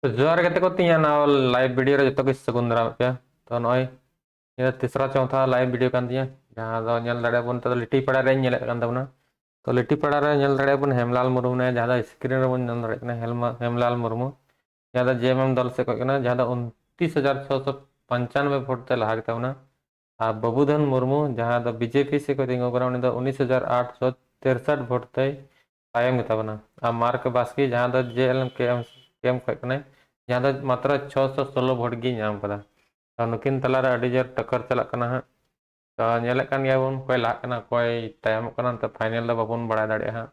तो जोहार गते को तीन ना लाइव वीडियो रे जतो को सगुन दाराम पे तो नय ये तीसरा चौथा लाइव वीडियो कान दिया जहां दो नेल दाड़े बन तो लिट्टी पड़ा रे नेल कान तबना तो लिट्टी पड़ा रे नेल दाड़े बन हेमलाल मुर्मू ने जहां स्क्रीन रे बन नेल दाड़े कना हेमलाल मुर्मू जहां जेएमएम दल से को कना जहां 29,695 वोट ते लहा गतावना आ बबूधन मुर्मू जहां बीजेपी से को तिंगो कना उनी 19,863 वोट ते तायम गतावना आ मार्क बास्की जहां जेएलएम के एम को जहाँ मात्र 616 वोट गी नाम कदा तो नुकिन तलारे अड़ी जोर टक्कर चलक कना हाँ तो नेलक कान गया बन कोई लाग कना कोई तायम कना तो फाइनल दो बाबन बड़ा दाड़े हाँ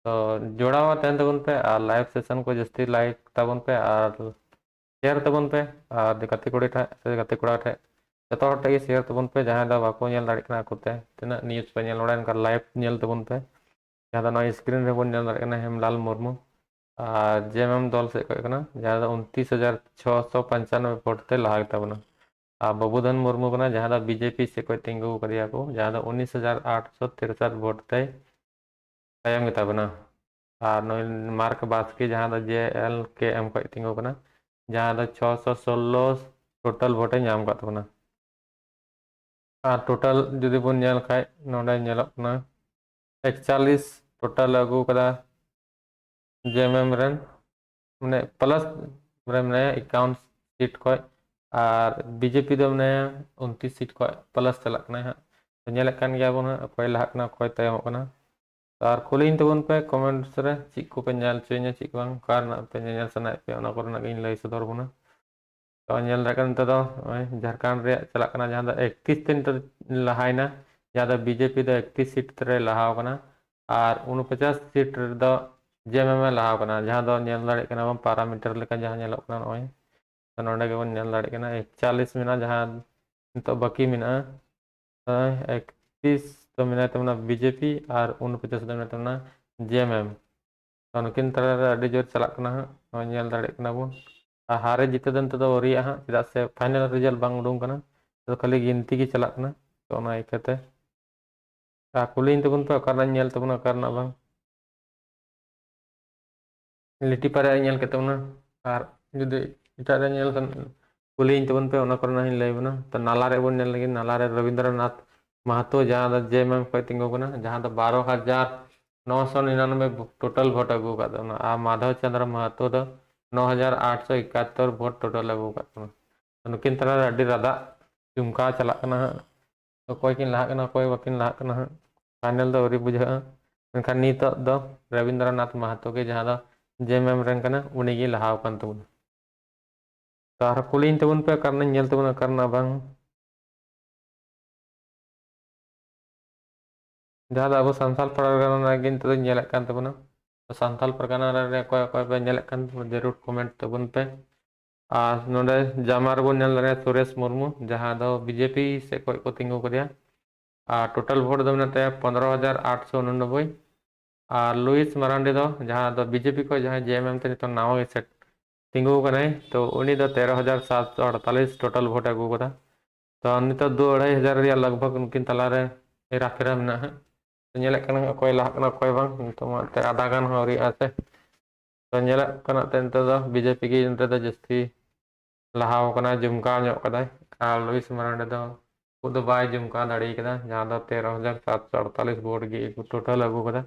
तो जोड़ावा तहन तबन पे और लाइव सेशन को जस्ती लाइक तबन पे और शेयर तबन पे और गति कुड़ी ठा से गति कुड़ा ठे जतो हर टे शेयर तबन पे जहाँ दा बाको नेल दाड़े कना कोते तना न्यूज़ पे नेल बड़ा इनका लाइव नेल तबन पे जहाँ दा नई स्क्रीन रे बन नेल दाड़े कना हेमलाल मुर्मू जेएमएम दल से जहाँ 29,695 वोट ते लहा तबना बबूधन मुर्मू जहाँ बीजेपी से कोई तिंगु करिया को जहाँ 19,863 वोट ते तायम तबना मार्क बास्की जहाँ जेएल के एम को तिंगु जहाँ 616 टोटल वोटे नाम तबना टोटल जुदी बन नेल खाय नोडे नेलक ना 41 टोटल अगू कदा जेएमएम रेन मैंने प्लस मैंने 51 सीट को और बीजेपी दो मैंने 29 सीट को प्लस चलना है तो नेल कान गया बन अकोय लहाकना अकोय तायमक कना और कुलीन तबन पे कमेंट्स रे चीज को पे नेल चोइना चीज बांग कार ना पे नेल सनाय पे ओना कोरना गिन लई सदर बना तो नेल रकन तो झारखंड रे चलना जहां 31 दिन तो लहायना जहां बीजेपी दो 31 सीट रे लहाव कना और 49 सीट दो जेएमएम लहाव कना जहां दो नेल दाड़े कना बम पैरामीटर लेका जहां नेलक कना नय तो नोडे के बन नेल दाड़े कना 41 मिना जहां तो बाकी मिना 31 तो मिना तमना बीजेपी और 49 तो मिना तमना जेएमएम तो नुकिन तरह अड़ी जोर चलक कना हाँ नेल दाड़े कना बन हारे जीते दिन तो ओरिया हाँ चेदा से फाइनल रिजल्ट बांग उडुंग कना तो खाली गिनती की चलक कना तो ओना इकाते कुलीन तबन पे अकारना नेल तबन अकारना बांग लिट्टी पारे नेल केतबना और जुदी इटा रे नेल सन कुलीन तबन पे ओना करना ही लय बना तो नाला रे बन नेल लगी नाला रे रविंद्रनाथ महतो जहाँ जेएमएम को तिंगो कना जहाँ 12,999 टोटल वोट अगू का आ माधव चंद्र महतो 9,871 वोट टोटल अगू का नुकिन तरह अड्डी रदा चुमका चलना तो कोई किन लहा कोई बाकिन लहा फाइनल दो बुझा मेनखान नित दो रविंद्रनाथ महतो के जहाँ जेएमएम रेन कना उनी गे लहाव कान तबन तो आर कुलीन तबन पे करना नेल तबन करना बांग जहाँ अब सानथाल परगना गिन तो नेलक कान तबना तो सानथाल परगना रे कोय कोय पे नेलक कान जरूर कमेंट तबन पे नोडे जामार बन नेल रे सुरेश मुर्मू जहाँ दो बीजेपी से कोय को तिंगु करिया टोटल वोट दो मिनते 15,889 और लुइस मरांडी दो जहाँ दो बीजेपी को जहाँ जेएमएम ते तो नाव सेट तिंगु कने तो उनी दो 13,748 टोटल वोट अगू कदा तो नित 2,500 रिया लगभग उनकिन तलारे हेरा फेरा मेना है तो नेलक कना कोई लाह कना कोई बांग तो माते आधा गान हो रिया से तो नेलक कना ते नित दो बीजेपी की नित दो जस्ती लहाव कना जुमका ᱧᱚᱜ कदाय लुइस मरांडी दो खुद बाय जुमका दाड़ी कदा जहाँ दो 13,748 वोट गी टोटल अगू कदा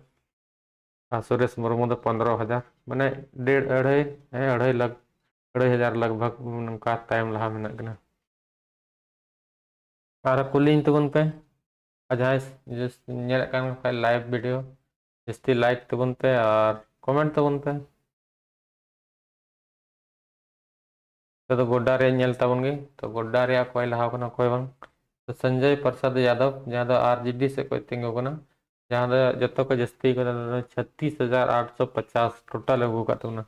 सुरेश मुर्मू दो 15,000 माने 2.5 लगभग उनका टाइम लहा मेना कना और कुलीन तबन पे जहाँ नेलक कान लाइव वीडियो जस्ती लाइक तबन पे और कमेंट तबन पे तो गोड्डा रे नेल तबन गे तो गोड्डा रे कोई लहाव कना कोई बांग तो संजय प्रसाद यादव जहाँ आरजेडी से कोई तिंगु कना जहाँ जो को जस्ती 36,850 टोटल अगू का तबना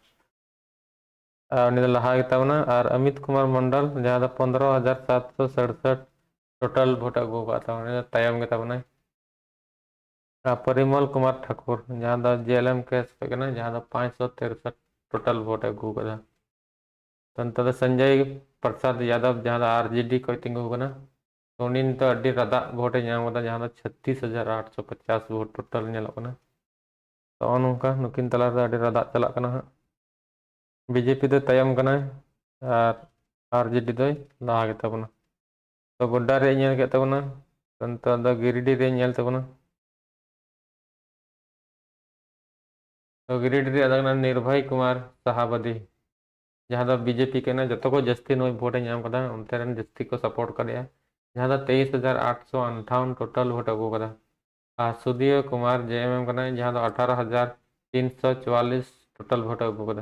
लहा तबना और अमित कुमार मंडल जहाँ 15,767 टोटल वोट अगू का तायम के तबना परिमल कुमार ठाकुर जहाँ जेएलएम के जहाँ 563 टोटल वोट अगू का तो संजय प्रसाद यादव जहाँ आरजेडी को तिंगु कना तो उनी तो अड्डी रदा वोटे नाम जहाँ 36,850 वोट टोटल नेलक कना तो नौका नुकिन तला अड्डी रदा चलक कना। बीजेपी दो तायम कना और आरजेडी दो लाहा गे ताबोना तो गोड्डा रे नेल के ताबोना तो द गिरिडि रे नेल ताबोना तो गिरिडि रे अदा निर्भय कुमार सहाबदी जहाँ दो बीजेपी के ना जो को जस्ती नई भोट नाम कदा उनते रन जस्ती को सपोर्ट कर जहाँ दो 23,858 टोटल भोट अगू कदा और सुदीय कुमार जेएमएम कना जहाँ दो 18,344 टोटल भोट अगू कदा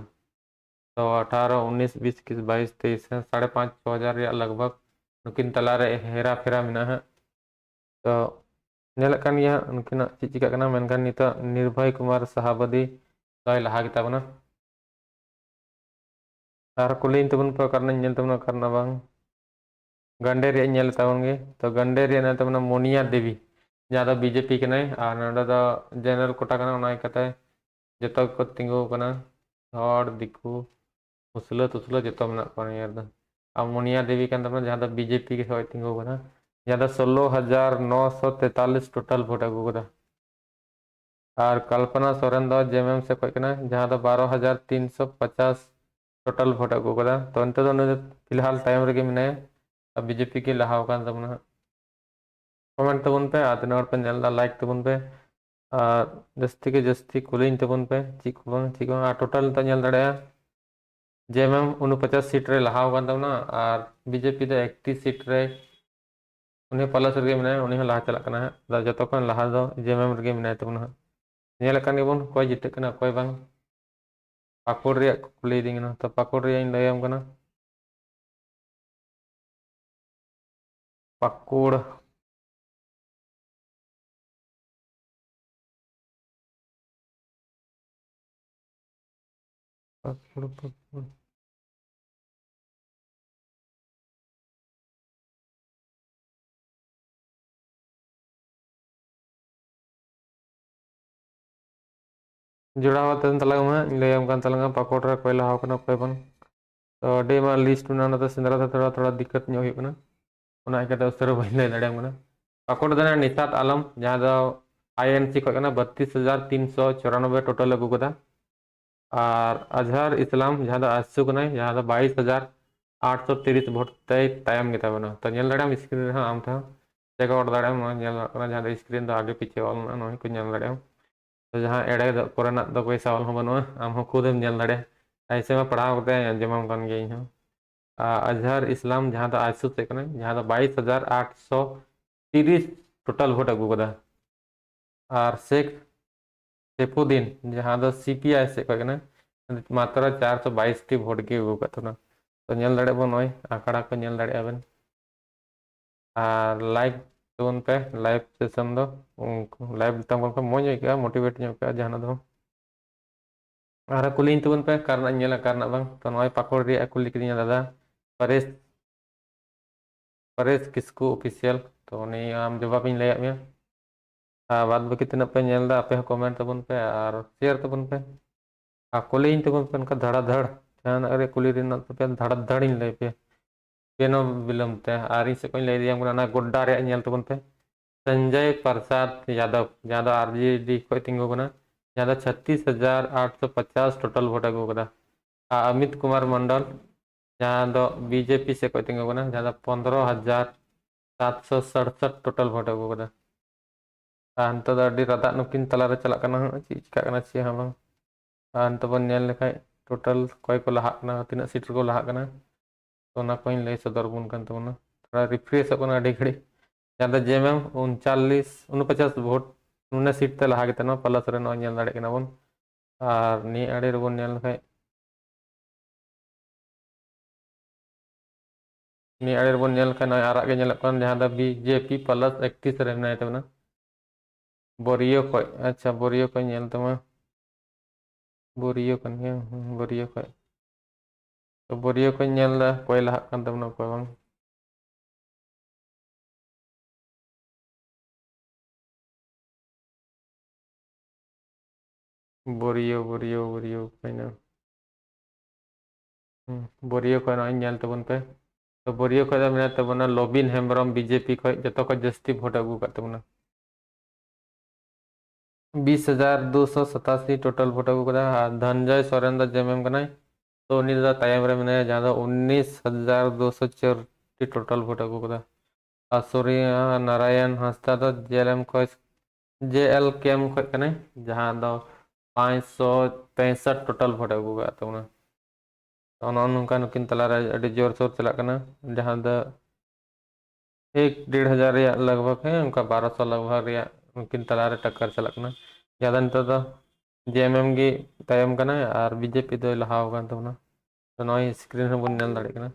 तो 18 19 20 21 22 23 5,500 लगभग नुकिन तलारे हेरा फेरा मिना है तो नेलकन गया उनकिन चीज चिका कना मेनकान नितो निर्भय कुमार सहाबदी दय लहा गे ताबोना और कुलीन तबन पे करना नेल तबना करना बांग गंडे रे नेल ताबन गे तो गंडे रे नेल तबना मोनिया देवी जहाँ दो बीजेपी के नहीं और नोडा दो जनरल कोटा कना उनाय कते जतो को तिंगु कना हड़ दिकु मुसला तुसला जतो मना को यार दा आ मोनिया देवी के अंदर जहाँ दो बीजेपी के होय तिंगु कना जहाँ दो 16,943 टोटल वोट अगु कदा और कल्पना सोरेन दो जेएमएम से कोई कना जहाँ दो 12,350 टोटल वोट अगु कदा तो अंत दो फिलहाल टाइम रे मिने अब बीजेपी के लहाव कान तबना कमेंट तबन पे आतने और पे नेल लाइक तबन पे जस्ती के जस्ती कुलिन तबन पे चिक बंग टोटल तो नेल दड़े जेएमएम 49 सीट रे लहाव कान तबना और बीजेपी दो 31 सीट रे उन्हें प्लस रे मिने उन्हें लहा चला कना है जतो खन लहा दो जेएमएम रे मिने तबना नेल कान गेबन कोई जिते कना कोई बंग पाकुड़ रे कुली दिंगना तो पाकुड़ रे इन लयम कना पाकुड़ पाकुड़ पाकुड़ जुड़ाव तन तलंग में लयम कान तलंग पाकुड़ रे कोई लहाव कना कोई बंग तो डे मा लिस्ट में तो सिंदरा तो थोड़ा थोड़ा दिक्कत नहीं हुई कना उना इकते उसर बइन लय दड़े कना पाकुड़ दना निसात आलम जहाँ दो आईएनसी को कना 32,394 टोटल अगू कदा और अजहर इस्लाम जहाँ दो आसु कना जहाँ दो 22,830 वोट तय तायम गे ताबना तो नेल दड़े स्क्रीन रे आम था चेक आउट दड़े नेल कना जहाँ दो स्क्रीन दो आगे पीछे ऑल ना नोय को नेल दड़े तो जहाँ एड़े कोरेना दो कोई सवाल हो बनवा आम हो खुद नेल दड़े ऐसे में पढ़ाव करते हैं जमाम कान गई हूँ अजहर इस्लाम जहाँ तो आसू से कना जहाँ तो 22,830 टोटल वोट अगू कदा और शेख सैफुद्दीन जहाँ तो सीपीआई से कना मात्र 422 टी वोट के अगू कतना तो नेल दड़े बन नय आंकड़ा को नेल दड़े आबेन और लाइव तबन पे लाइव सेशन दो लाइव तम को मोज होइका मोटिवेट का जहाँ दो और कुलिन तबन पे करना नेला करना बांग तो नय पाकुड़ रे कुली किदिया दादा परेश परेश किस्कू ऑफिशियल तो उन्हें आम जवाब इन लैया में बाद बाकी तीन पे नेल दा आपे कमेंट तबन पे और शेयर तबन पे कुली तबन पे उनका धड़ाधड़ जहाँ अरे कुली दिन पे धड़ाधड़ इन लय पे पेनो विलम्ब ते आरी से कोई ले दिया ना गोड्डा रे नेल तबन पे संजय प्रसाद यादव जहाँ आरजेडी को तिंगो कना जहाँ 36,850 टोटल वोट अगू कदा अमित कुमार मंडल जहाँ दो बीजेपी से कोई तिंगो कना जहाँ 15,767 टोटल वोट अगू कदा अंत दो अडी रदा नुकिन तलारे चला कना ची चिका कना ची हां बांग अंत बन नेल लेखाय टोटल कोई को लहा कना तीना सीट को लहा कना तो ना कोई लय सदर बुन कान तबना थोड़ा रिफ्रेश कना अडी घड़ी जहाँ जेएमएम 49 वोट नुना सीट ते लहा गे प्लस रे नय नेल दड़े कना बन और नी आड़े रे बन नेल लेखाय नी आड़े रे बन नेल लेखाय नय आराग गे नेलक कन जहाँ बीजेपी प्लस 31 रे मेनाय तबना बोरियो को अच्छा बोरियो को नेल तमा बोरियो कन गया बोरियो को तो बोरियो को नेल दा कोई लहा कन तबना कोई बांग बोरियो बोरियो बोरियो कइना बोरियो को नय नेल तबन पे तो बोरियो को मेना तबना लोबिन हेम्ब्रम बीजेपी को जतो को जस्ती वोट अगू का तबना 20,287 टोटल वोट अगू कदा धनंजय सोरेन दा जेएमएम कना तो उन्हीं दा तायम रे मैंने जहाँ 19,264 टोटल वोट अगू कदा। और सूर्य नारायण हांसदा तो जेएलएम को जेएल केम खो कने जहाँ 565 टोटल वोट अगू का तो नौका नुकिन तलारे अड़ी जोर शोर चला जहाँ 1,500 लगभग है उनका 1200 लगभग उनकिन तलारे टक्कर चलना ज़्यादा नितो तो जेएमएम की तायम कना और बीजेपी दो लहाव कान तबना तो नॉय स्क्रीन में बन नेल दाड़े कना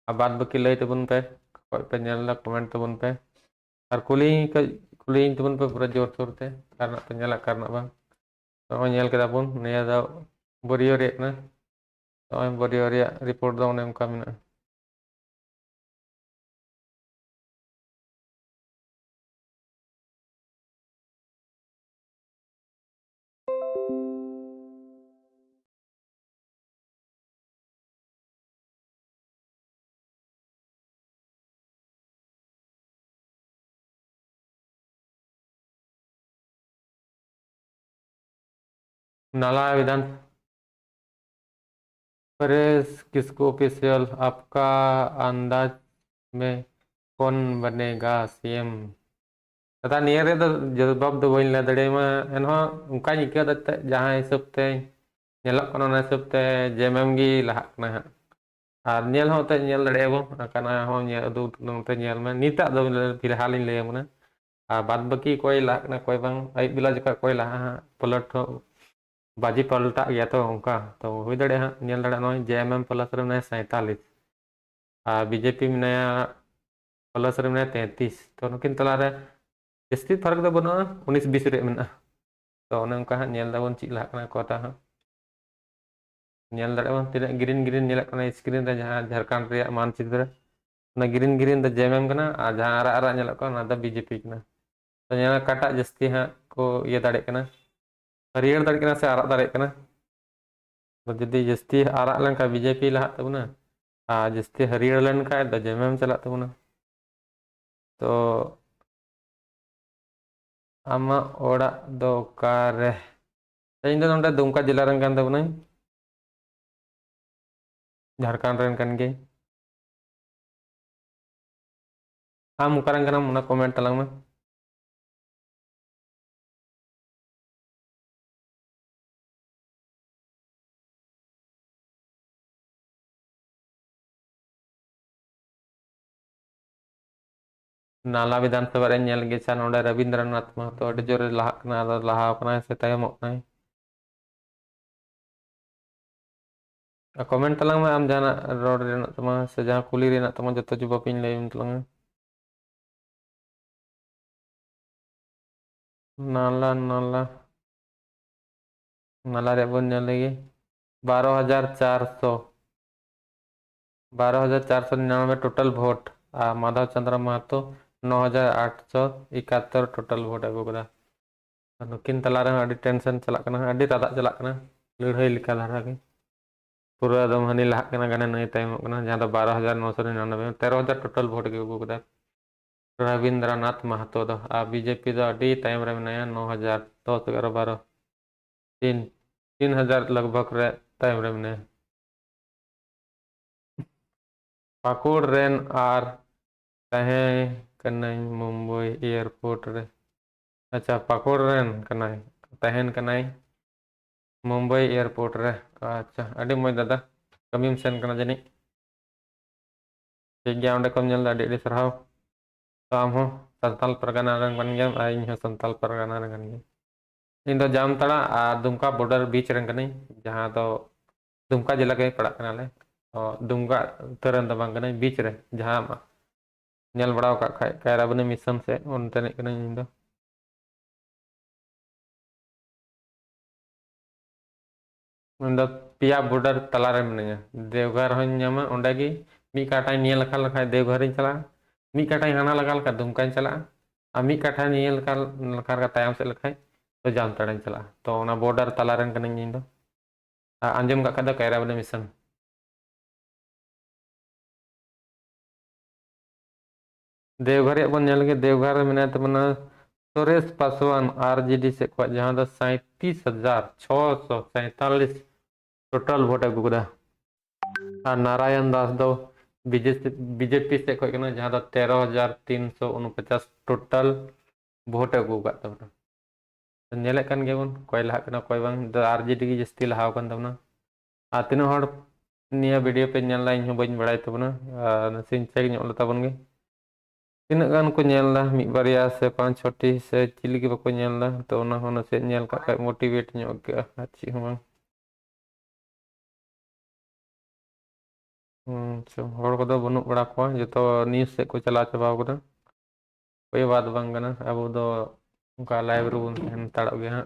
अब बात बाकी लय तबन पे कोई पे नेल कमेंट तबन पे और कुली तबन पे पूरा जोर शोर ते करना पे नेला करना बang तो नेल केदा बन निया दा बोरियो रे ना तो बोरियो रे रिपोर्ट दा उन्हें उनका मिना नाला विधान परेश किसको ऑफिशियल आपका अंदाज में कौन बनेगा सीएम तथा नियर रे जवाब दो बइन ला दड़े में एनहो उनका निका दत्ते जहां हिसाब ते नेलक कनो ना हिसाब ते जेएमएम गी लहाक ना और नेल होते नेल दड़े बो काना हो नेल दो नोते नेल में नीता दो फिलहाल इन ले मना आ बाद बाकी कोई लहाक ना कोई बांग आई बिला जका कोई लहा पलट बाजी पलटा गया तो उनका तो हुई दड़े हाँ नेल दड़े नो जेएमएम प्लस रे में 47 आ बीजेपी में नया प्लस रे में 33 तो नुकिन तला रे जस्ती फर्क दो बनो 19-20 रे में तो उनका हाँ नेल दाबन चिक लहाक ना कोता हाँ नेल दड़े बन तीन ग्रीन ग्रीन नेलक कना स्क्रीन रे जहां झारखंड रे मानचित्र ना ग्रीन ग्रीन द जेएमएम कना आ जहां आरा आरा नेलक को ना द बीजेपी कना तो नेला काटा जस्ती हाँ को ये दाड़े कना हरियर दाड़े कना से आरा दाड़े कना तो जदी जस्ती आरा लन का बीजेपी लहात तबना आ जस्ती हरियर लन का द जेएमएम चला तबना तो आमा ओड़ा दो कारे इन दो नोंडे दुमका जिला रन कान तबना झारखंड रन कन गे आम उकारन कना मुना कमेंट तलांग में नाला विधानसभा रे नेल गे चा नोंडे रविंद्रनाथ महतो अड़ी जोरे लहाक ना लहाव कना से तायमोक ना कमेंट तलांग में आम जाना रोड रेना तमा से जहां कुली रेना तमा जतो जवाब इन लay तलांग नाला नाला नाला रे बन नेल लगे 12,400 12,499 टोटल वोट आ माधव चंद्र महतो 9,871 टोटल वोट अगू कदा नुकिन तला रे अड़ी टेंशन चला कना अड़ी रादा चला कना लड़ाई लिखा धारा के पूरा दम हनी लहाक कना गाने नहीं टाइम कना जहां 12,999 13,000 टोटल वोट के अगू कदा रविंद्रनाथ महतो दो आ बीजेपी दो अड़ी टाइम रे नया 9,000 10 11 12 3,000 लगभग रे टाइम रे मने पाकुड़ रेन आर तहें कनाई मुंबई एयरपोर्ट रे अच्छा पाकुड़ रेन कनाई तहेन कनाई मुंबई एयरपोर्ट रे अच्छा अड़ी मोय दादा कमीम सेन कना जनी ठीक गया ओंडे कम नेल दा अड़ी सरहाव तो आम हो संताल परगना रंग बन गया आ इन हो संताल परगना रंग बन गया इन दो जामतड़ा आ दुमका बॉर्डर बीच रंग कनाई जहां तो दुमका जिला के पड़ा कना ले और दुमका तरन द बांग कनाई बीच रे जहां नेल बड़ा का खाय कायरा बने मिशन से उन तने कनाई इन दो उन दो पिया बॉर्डर तला रे मने देवघर हन ᱧᱟᱢᱟ ओंडे गी मी काटा नियल लखा लखा देवघर इन चला मी काटा हाना लगा लखा दुमका इन चला आ मी काटा नियल लखा लखा तायम से लखा तो जामतड़ा इन चला तो ओना बॉर्डर तला रन कनाई इन दो आंजम का कदा कायरा बने मिशन देवघर बन नेल गे देवघर में तमना सुरेश पासवान आरजेडी से जहां 37,647 टोटल वोट अगू कदा और नारायण दास दो बीजेपी से जहां 13,349 टोटल वोट अगू नेले कान गेबन कोई लहा कना कोई बांग आरजेडी की जस्ती लहाव कान तबना आ तीन हड़ निया वीडियो पे नेला इन बइन बड़ाई तबना नसिन चेक ᱧᱚᱜ ताबन गे तीन गान को नेला मिद बारिया से 5-6टी से चिली के बको नेला तो ना हो नसे नेल का मोटिवेट ᱧᱚᱜ के अच्छी हम हड़ को बनुक बड़ा को जो न्यूज से को चला चबाव कदा कोई बात बांग कना अब दो उनका लाइव रू बन तहन ताड़ो गे हां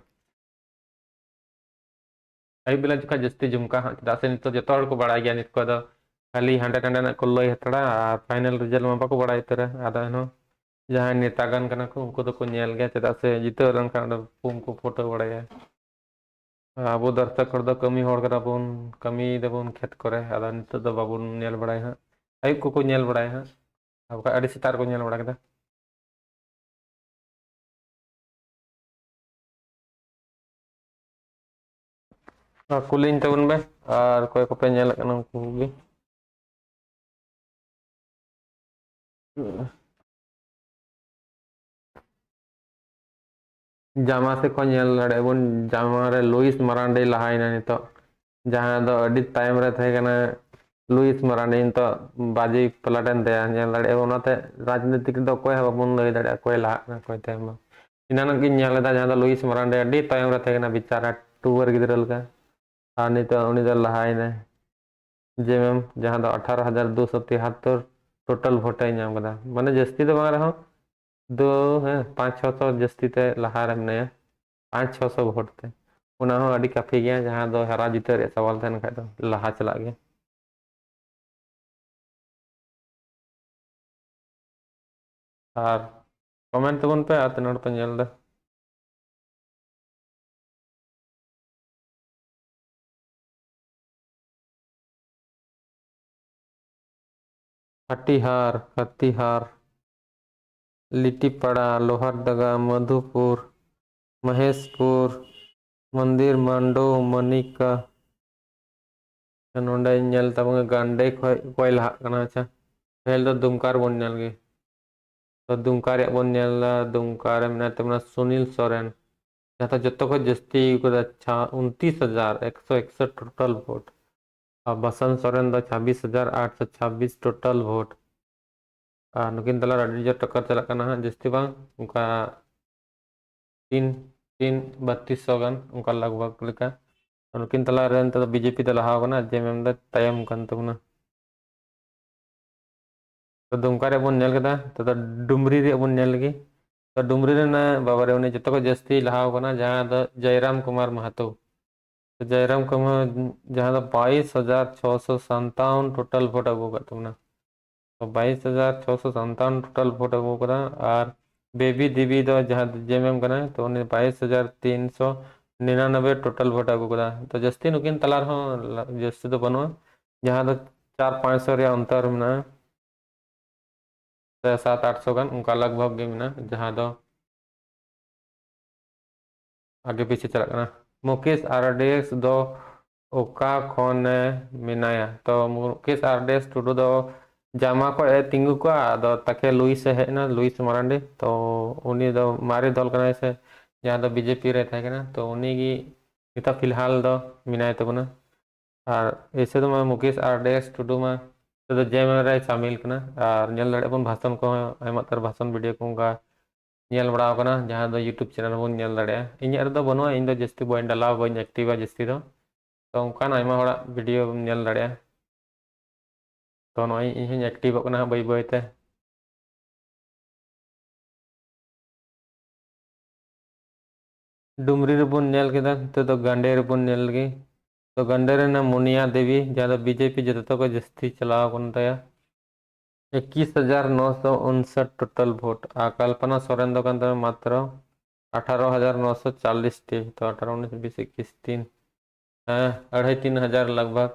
आई बेला जुका जस्ती जुमका हाँ चदा से नितो जतो हड़ को बड़ा गया नित को खाली हांडे टांडे को लय हतड़ा और फाइनल रिजल्ट में बाको बड़ा इतरा आदा नो जहां नेतागन कना को उनको तो को नेल गया चदा से जितो रन का पुम को फोटो बड़ाया अब दर्शक हड़ दो कमी हड़ करा बोन कमी देबोन खेत करे आदा नितो दो बाबुन नेल बड़ाय हां आई को नेल बड़ाय हां अब का अड़ी सितार को नेल बड़ा केदा कुलिंग तबन बे और कोई को पे नेल कना उनको भी जामा से को नेल लड़े बन जामा रे लुइस मरांडे लहाइना नितो जहां दो अडी टाइम रे थे कना लुइस मरांडे तो बाजी पलटन दे नेल लड़े ओनाते राजनीतिक दो कोई बाबुन लय दड़े कोई लहा कोई तेम इनान की नेल दा जहां दो लुइस मरांडे अडी टाइम रे थे कना बिचारा टूवर गिदरल का और नितो उनी दो लहाइना जे मैम जहां दो 18,273 टोटल वोट नाम कदा माने जस्ती तो बांग रहो दो है 500-600 जस्ती ते लहा रे मने 500-600 वोट ते उना हो अडी काफी गया जहां दो हरा जीते रे सवाल थन खा दो लहा चला गया और कमेंट तबन पे आते नोड पे नेल दे कटिहार कटिहार लिट्टीपाड़ा लोहारदगा मधुपुर महेशपुर मंदिर मांडो मनिका नोंडे नेल तबंग गांडे कोई लहा कना अच्छा पहले तो दुमकार बन नेल गे तो दुमका रे बन नेल दुमका रे मेना तमना सुनील सोरेन जहाँ जो को जस्ती अच्छा 29,161 टोटल वोट और बसंत सोरेन दो 26,826 टोटल वोट और नुकिन तला अड़ी जो टक्कर चला करना है जस्ती बांग उनका 3200 गान उनका लगभग लेका और नुकिन तला रेन तो बीजेपी तो लहा कना जे मेम द तायम कान तबना तो दुमका रे बन नेल केदा तो डुमरी रे बन नेल गे तो डुमरी रे ना बाबा रे उन्हें जो को जस्ती लहा कना जहाँ दो जयराम कुमार महतो तो जयराम कुमार जहाँ 22,657 टोटल वोट अगू कर तुमने तो 22,657 टोटल वोट अगू करा और बेबी दीबी दो जहाँ जेएमएम कना तो उन्हें 22,399 टोटल वोट अगू करा तो जस्ती नुकिन तलार हो जस्ती तो बनो जहाँ दो 400-500 रे अंतर में 700-800 गान उनका लगभग गे में जहाँ दो आगे पीछे चला करना मुकेश आरडीएक्स दो ओका खोने मिनाया तो मुकेश आरडीएक्स टुडू दो जामा को ए तिंगु को दो तके लुइस है ना लुइस मरांडे तो उनी दो मारे दल कना से जहाँ दो बीजेपी रे था ना तो उनी की इतना फिलहाल दो मिनाय तो बना और ऐसे तो मैं मुकेश आरडीएक्स टुडू में तो जय रे शामिल करना और नेल लड़े बन भाषण को आयमातर भाषण वीडियो को उनका नेल बड़ा करना जहाँ दो यूट्यूब चैनल बन नेल दड़े इन रे बनवा इन दो जस्ती बन डाला बन एक्टिवा जस्ती दो तो उनका आयमा होड़ा वीडियो नेल दड़े तो नॉय इन एक्टिव करना बाय बाय ते डुमरी रे बन नेल केदा तो गांडे रे बन नेल गे तो गांडे रे ना मुनिया देवी जहाँ बीजेपी जतो को जस्ती चलाव कन तया 21,959 टोटल वोट आ कल्पना सोरेन दो कंद मात्र 18,940 टी तो 18-19-20-21 3,500 लगभग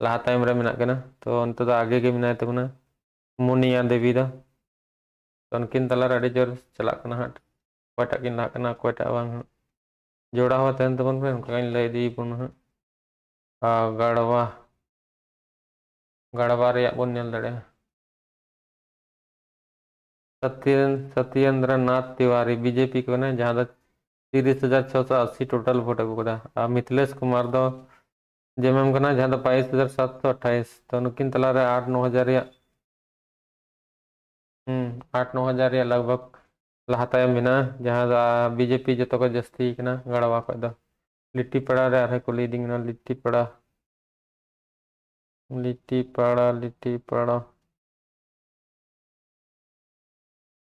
लहा टाइम रे मेना कना तो अंत तो आगे के मेना तबना मुनिया देवी दो तो उनकिन तलार अड़ी जोर चला कना हट कोयटा किन लाग कना कोयटा बांग जोड़ा हुआ तहन तबन पे उनका लay दी पुन गड़वा गड़वा रे बन नेल दड़े सत्येंद्र नाथ तिवारी बीजेपी को ने जहां 30,680 टोटल वोट अगू कदा मिथिलेश कुमार दो जेएमएम कना जहां 22,728 तो नुकिन तला रे 8-9 हजार 8-9 हजार लगभग लहा तायम मेना जहां बीजेपी जो को जस्ती कना गड़वा को दो लिट्टी पड़ा रे आरे को लीडिंग ना लिट्टी पड़ा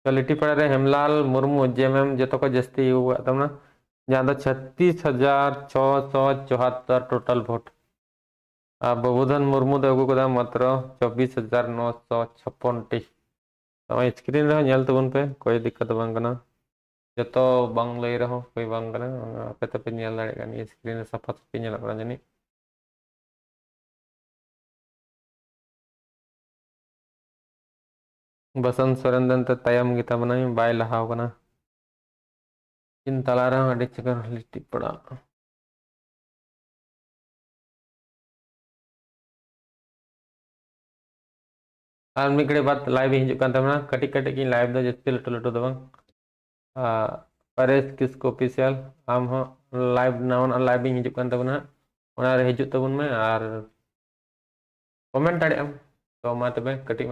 तो लिट्टी पड़ा रे हेमलाल मुर्मू जेएमएम जो को जस्ती हुआ तब ना जहां 36,674 टोटल वोट बबूधन मुर्मू दो अगू कदा मात्र 24,956 टी तो स्क्रीन रे नेल तबन पे कोई दिक्कत बांग कना जतो बांग लई रहो कोई बांग कना आपे तो पे नेल दाड़े कनी स्क्रीन सफा सफी नेल कना जनी बसंत सोरेन तो तायम गीता बनाई बाय लहाव कना इन तला रहा अड़ी चकर लिट्टी पड़ा और मिकड़े बात लाइव हिजुक कान तबना कटिक कटिक की लाइव दो जस्ती लटू लटू दो बांग परेश किसको ऑफिशियल आम हो लाइव नावन लाइव हिजुक कान तबना ओना रे हिजुक तबन में और कमेंट दाड़े तो मा तबे कटिक